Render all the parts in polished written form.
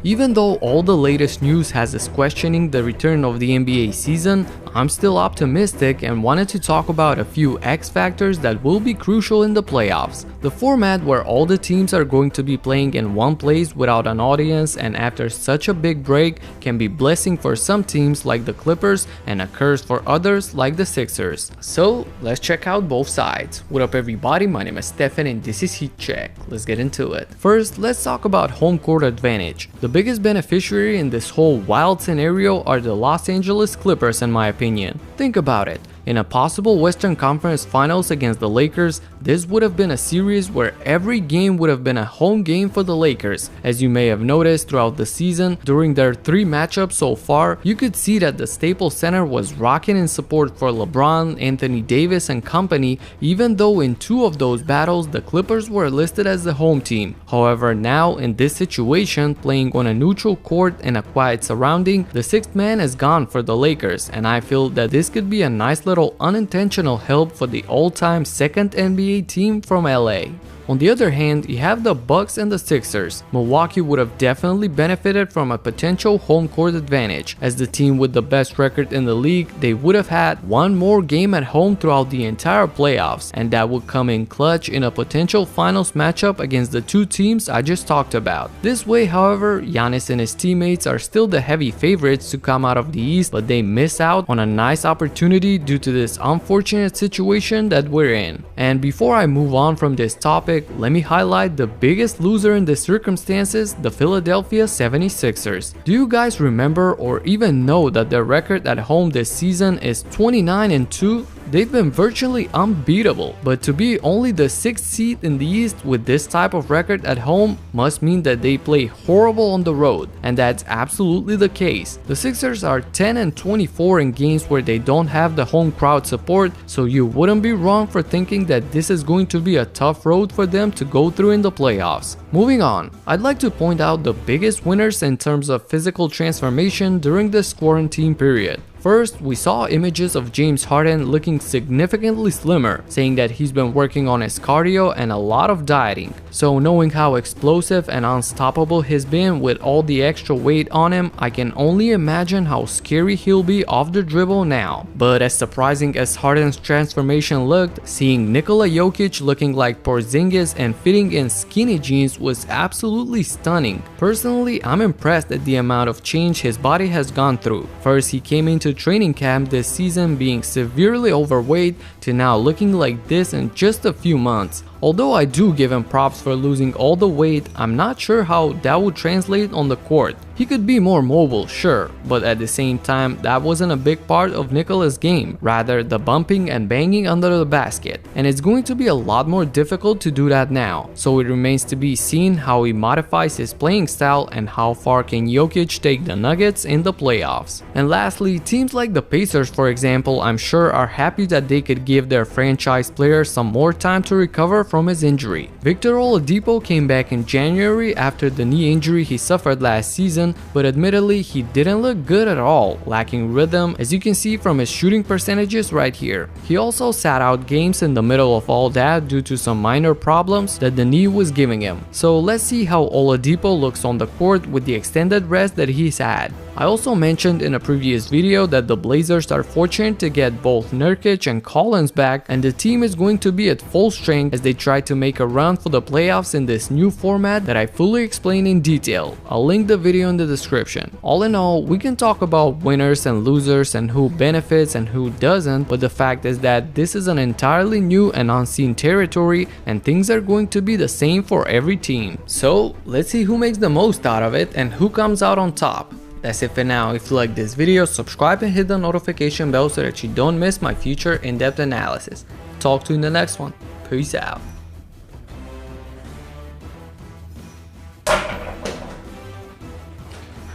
Even though all the latest news has us questioning the return of the NBA season, I'm still optimistic and wanted to talk about a few X factors that will be crucial in the playoffs. The format where all the teams are going to be playing in one place without an audience and after such a big break can be blessing for some teams like the Clippers and a curse for others like the Sixers. So let's check out both sides. What up everybody, my name is Stefan and this is Heat Check. Let's get into it. First, let's talk about home court advantage. The biggest beneficiary in this whole wild scenario are the Los Angeles Clippers in my opinion. Think about it. In a possible Western Conference Finals against the Lakers, this would have been a series where every game would have been a home game for the Lakers. As you may have noticed throughout the season, during their 3 matchups so far, you could see that the Staples Center was rocking in support for LeBron, Anthony Davis and company, even though in 2 of those battles the Clippers were listed as the home team. However, now in this situation, playing on a neutral court in a quiet surrounding, the 6th man is gone for the Lakers, and I feel that this could be a nice little unintentional help for the all-time 2nd NBA team from LA. On the other hand, you have the Bucks and the Sixers. Milwaukee would have definitely benefited from a potential home court advantage. As the team with the best record in the league, they would have had one more game at home throughout the entire playoffs, and that would come in clutch in a potential finals matchup against the 2 teams I just talked about. This way, however, Giannis and his teammates are still the heavy favorites to come out of the East, but they miss out on a nice opportunity due to this unfortunate situation that we're in. And before I move on from this topic, let me highlight the biggest loser in this circumstances, the Philadelphia 76ers. Do you guys remember or even know that their record at home this season is 29-2? They've been virtually unbeatable, but to be only the 6th seed in the East with this type of record at home must mean that they play horrible on the road, and that's absolutely the case. The Sixers are 10-24 in games where they don't have the home crowd support, so you wouldn't be wrong for thinking that this is going to be a tough road for them to go through in the playoffs. Moving on, I'd like to point out the biggest winners in terms of physical transformation during this quarantine period. First, we saw images of James Harden looking significantly slimmer, saying that he's been working on his cardio and a lot of dieting. So knowing how explosive and unstoppable he's been with all the extra weight on him, I can only imagine how scary he'll be off the dribble now. But as surprising as Harden's transformation looked, seeing Nikola Jokic looking like Porzingis and fitting in skinny jeans was absolutely stunning. Personally, I'm impressed at the amount of change his body has gone through. First, he came into training camp this season being severely overweight to now looking like this in just a few months. Although I do give him props for losing all the weight, I'm not sure how that would translate on the court. He could be more mobile, sure, but at the same time, that wasn't a big part of Nikola's game, rather the bumping and banging under the basket. And it's going to be a lot more difficult to do that now, so it remains to be seen how he modifies his playing style and how far can Jokic take the Nuggets in the playoffs. And lastly, teams like the Pacers, for example, I'm sure are happy that they could give their franchise player some more time to recover from his injury. Victor Oladipo came back in January after the knee injury he suffered last season, but admittedly he didn't look good at all, lacking rhythm as you can see from his shooting percentages right here. He also sat out games in the middle of all that due to some minor problems that the knee was giving him. So let's see how Oladipo looks on the court with the extended rest that he's had. I also mentioned in a previous video that the Blazers are fortunate to get both Nurkic and Collins back, and the team is going to be at full strength as they try to make a run for the playoffs in this new format that I fully explain in detail. I'll link the video in the description. All in all, we can talk about winners and losers and who benefits and who doesn't, but the fact is that this is an entirely new and unseen territory and things are going to be the same for every team. So let's see who makes the most out of it and who comes out on top. That's it for now. If you like this video, subscribe and hit the notification bell so that you don't miss my future in-depth analysis. Talk to you in the next one. Peace out.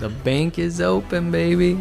The bank is open, baby.